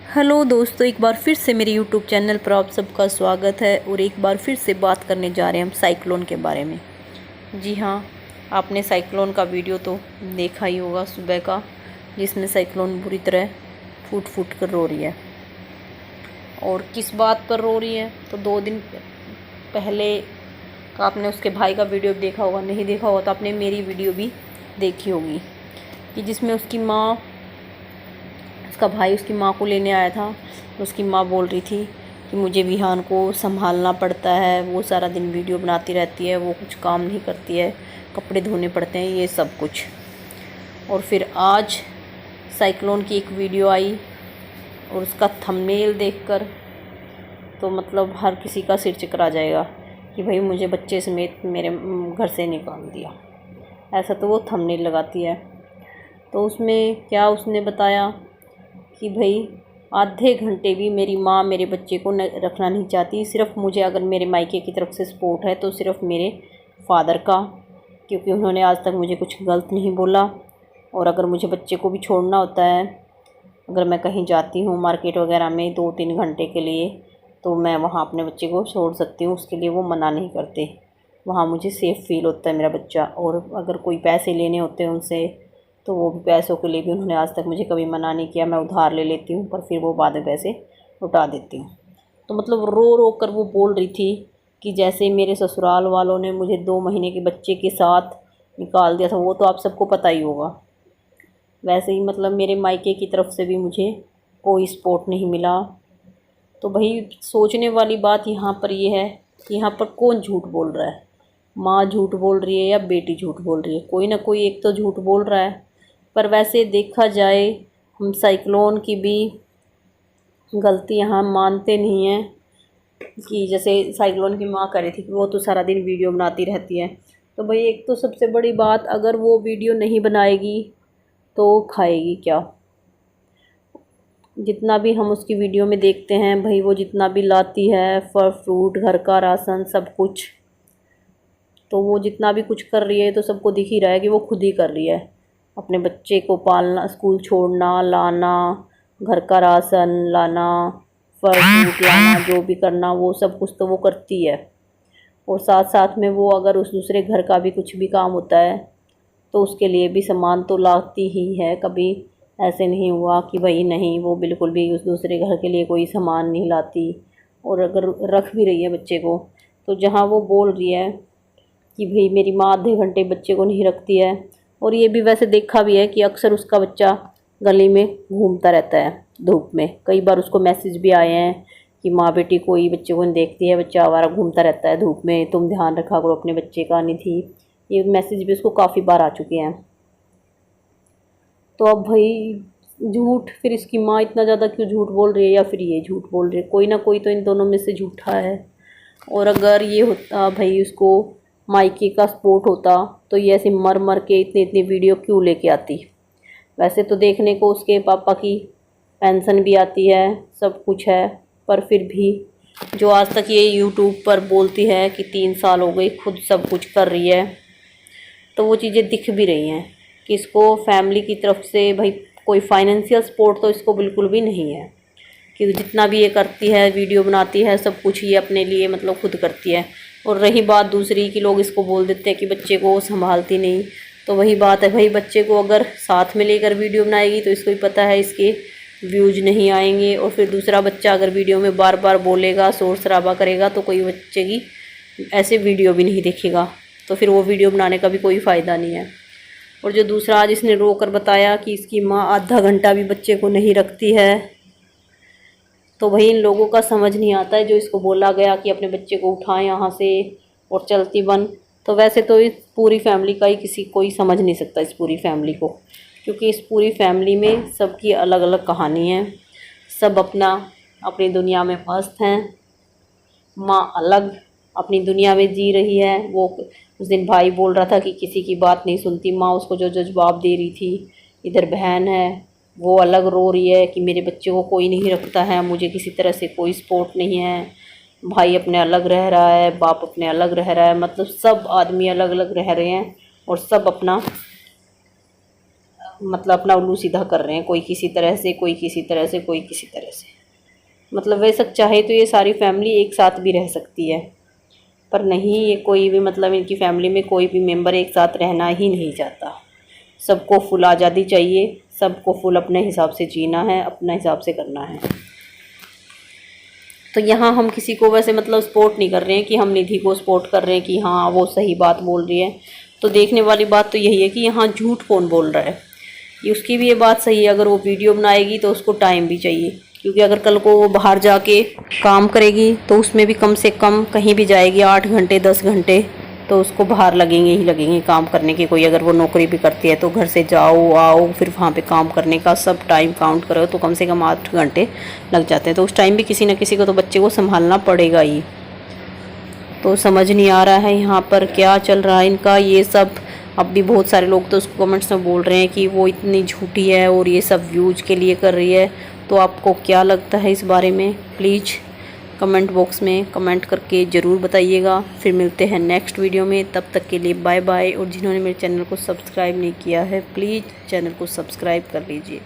Hello दोस्तों, एक बार फिर से मेरे यूट्यूब चैनल पर आप सबका स्वागत है। और एक बार फिर से बात करने जा रहे हैं हम साइक्लोन के बारे में। जी हाँ, आपने साइक्लोन का वीडियो तो देखा ही होगा सुबह का, जिसमें साइक्लोन बुरी तरह फूट फूट कर रो रही है। और किस बात पर रो रही है, तो 2 दिन पहले का आपने उसके भाई का वीडियो भी देखा होगा, नहीं देखा होगा तो आपने मेरी वीडियो भी देखी होगी कि जिसमें उसकी माँ, उसका भाई उसकी माँ को लेने आया था। उसकी माँ बोल रही थी कि मुझे विहान को संभालना पड़ता है, वो सारा दिन वीडियो बनाती रहती है, वो कुछ काम नहीं करती है, कपड़े धोने पड़ते हैं, ये सब कुछ। और फिर आज साइक्लोन की एक वीडियो आई और उसका थंबनेल देखकर तो मतलब हर किसी का सिर चकरा जाएगा कि भाई मुझे बच्चे समेत मेरे घर से निकाल दिया, ऐसा तो वो थंबनेल लगाती है। तो उसमें क्या उसने बताया कि भाई आधे घंटे भी मेरी माँ मेरे बच्चे को रखना नहीं चाहती, सिर्फ मुझे अगर मेरे मायके की तरफ से सपोर्ट है तो सिर्फ मेरे फादर का, क्योंकि उन्होंने आज तक मुझे कुछ गलत नहीं बोला। और अगर मुझे बच्चे को भी छोड़ना होता है, अगर मैं कहीं जाती हूँ मार्केट वगैरह में 2-3 घंटे के लिए, तो मैं वहाँ अपने बच्चे को छोड़ सकती हूँ, उसके लिए वो मना नहीं करते। वहाँ मुझे सेफ़ फील होता है मेरा बच्चा। और अगर कोई पैसे लेने होते हैं उनसे, तो वो भी पैसों के लिए भी उन्होंने आज तक मुझे कभी मना नहीं किया। मैं उधार ले लेती हूँ, पर फिर वो बाद में पैसे लौटा देती हूँ। तो मतलब रो रो कर वो बोल रही थी कि जैसे मेरे ससुराल वालों ने मुझे 2 महीने के बच्चे के साथ निकाल दिया था, वो तो आप सबको पता ही होगा। वैसे ही मतलब मेरे मायके की तरफ से भी मुझे कोई सपोर्ट नहीं मिला। तो भाई सोचने वाली बात यहाँ पर ये है कि यहाँ पर कौन झूठ बोल रहा है, माँ झूठ बोल रही है या बेटी झूठ बोल रही है? कोई ना कोई एक तो झूठ बोल रहा है। पर वैसे देखा जाए, हम साइक्लोन की भी गलती यहाँ मानते नहीं हैं कि जैसे साइक्लोन की माँ कह रही थी कि वो तो सारा दिन वीडियो बनाती रहती है। तो भाई एक तो सबसे बड़ी बात, अगर वो वीडियो नहीं बनाएगी तो खाएगी क्या? जितना भी हम उसकी वीडियो में देखते हैं भाई, वो जितना भी लाती है, फल फ्रूट, घर का राशन, सब कुछ, तो वो जितना भी कुछ कर रही है तो सबको दिख ही रहा है कि वो खुद ही कर रही है। अपने बच्चे को पालना, स्कूल छोड़ना, लाना, घर का राशन लाना, फल फ्रूट लाना, जो भी करना वो सब कुछ तो वो करती है। और साथ साथ में वो अगर उस दूसरे घर का भी कुछ भी काम होता है तो उसके लिए भी सामान तो लाती ही है। कभी ऐसे नहीं हुआ कि भाई नहीं, वो बिल्कुल भी उस दूसरे घर के लिए कोई सामान नहीं लाती। और अगर रख भी रही है बच्चे को, तो जहाँ वो बोल रही है कि भाई मेरी माँ आधे घंटे बच्चे को नहीं रखती है, और ये भी वैसे देखा भी है कि अक्सर उसका बच्चा गली में घूमता रहता है धूप में। कई बार उसको मैसेज भी आए हैं कि माँ बेटी कोई बच्चे को नहीं देखती है, बच्चा आवारा घूमता रहता है धूप में, तुम ध्यान रखा करो अपने बच्चे का। नहीं थी, ये मैसेज भी उसको काफ़ी बार आ चुके हैं। तो अब भाई झूठ, फिर इसकी माँ इतना ज़्यादा क्यों झूठ बोल रही है, या फिर ये झूठ बोल रही है? कोई ना कोई तो इन दोनों में से झूठा है। और अगर ये होता भाई उसको मायके का सपोर्ट होता तो ये ऐसे मर मर के इतनी इतनी वीडियो क्यों लेके आती? वैसे तो देखने को उसके पापा की पेंशन भी आती है, सब कुछ है, पर फिर भी जो आज तक ये यूट्यूब पर बोलती है कि 3 साल हो गए खुद सब कुछ कर रही है, तो वो चीज़ें दिख भी रही हैं कि इसको फैमिली की तरफ से भाई कोई फाइनेंशियल सपोर्ट तो इसको बिल्कुल भी नहीं है। कि जितना भी ये करती है, वीडियो बनाती है, सब कुछ ये अपने लिए मतलब खुद करती है। और रही बात दूसरी कि लोग इसको बोल देते हैं कि बच्चे को संभालती नहीं, तो वही बात है भाई, बच्चे को अगर साथ में लेकर वीडियो बनाएगी तो इसको भी पता है इसके व्यूज नहीं आएंगे। और फिर दूसरा बच्चा अगर वीडियो में बार बार बोलेगा, शोर शराबा करेगा, तो कोई बच्चे की ऐसे वीडियो भी नहीं देखेगा, तो फिर वो वीडियो बनाने का भी कोई फ़ायदा नहीं है। और जो दूसरा आज इसने रो कर बताया कि इसकी माँ आधा घंटा भी बच्चे को नहीं रखती है, तो वही इन लोगों का समझ नहीं आता है जो इसको बोला गया कि अपने बच्चे को उठाएं यहाँ से और चलती बन। तो वैसे तो इस पूरी फैमिली का ही किसी कोई समझ नहीं सकता, इस पूरी फैमिली को, क्योंकि इस पूरी फैमिली में सबकी अलग अलग कहानी है। सब अपना अपनी दुनिया में मस्त हैं। माँ अलग अपनी दुनिया में जी रही है। वो उस दिन भाई बोल रहा था कि किसी की बात नहीं सुनती, माँ उसको जो जो जवाब दे रही थी। इधर बहन है, वो अलग रो रही है कि मेरे बच्चे को कोई नहीं रखता है, मुझे किसी तरह से कोई सपोर्ट नहीं है। भाई अपने अलग रह रहा है, बाप अपने अलग रह रहा है, मतलब सब आदमी अलग अलग रह रहे हैं और सब अपना मतलब अपना उल्लू सीधा कर रहे हैं, कोई किसी तरह से, कोई किसी तरह से, कोई किसी तरह से। मतलब वैसे चाहे तो ये सारी फैमिली एक साथ भी रह सकती है, पर नहीं, ये कोई भी मतलब इनकी फैमिली में कोई भी मेंबर एक साथ रहना ही नहीं चाहता। सबको फुल आज़ादी चाहिए, सबको फुल अपने हिसाब से जीना है, अपने हिसाब से करना है। तो यहाँ हम किसी को वैसे मतलब सपोर्ट नहीं कर रहे हैं कि हम निधि को सपोर्ट कर रहे हैं कि हाँ वो सही बात बोल रही है। तो देखने वाली बात तो यही है कि यहाँ झूठ कौन बोल रहा है। ये उसकी भी ये बात सही है, अगर वो वीडियो बनाएगी तो उसको टाइम भी चाहिए, क्योंकि अगर कल को वो बाहर जाके काम करेगी तो उसमें भी कम से कम कहीं भी जाएगी 8 घंटे 10 घंटे, तो उसको बाहर लगेंगे ही लगेंगे काम करने के। कोई अगर वो नौकरी भी करती है तो घर से जाओ आओ फिर वहाँ पे काम करने का सब टाइम काउंट करो तो कम से कम 8 घंटे लग जाते हैं। तो उस टाइम भी किसी न किसी को तो बच्चे को संभालना पड़ेगा ही। तो समझ नहीं आ रहा है यहाँ पर क्या चल रहा है इनका ये सब। अब भी बहुत सारे लोग तो उसको कमेंट्स में बोल रहे हैं कि वो इतनी झूठी है और ये सब व्यूज के लिए कर रही है। तो आपको क्या लगता है इस बारे में, प्लीज़ कमेंट बॉक्स में कमेंट करके ज़रूर बताइएगा। फिर मिलते हैं नेक्स्ट वीडियो में, तब तक के लिए बाय बाय। और जिन्होंने मेरे चैनल को सब्सक्राइब नहीं किया है प्लीज़ चैनल को सब्सक्राइब कर लीजिए।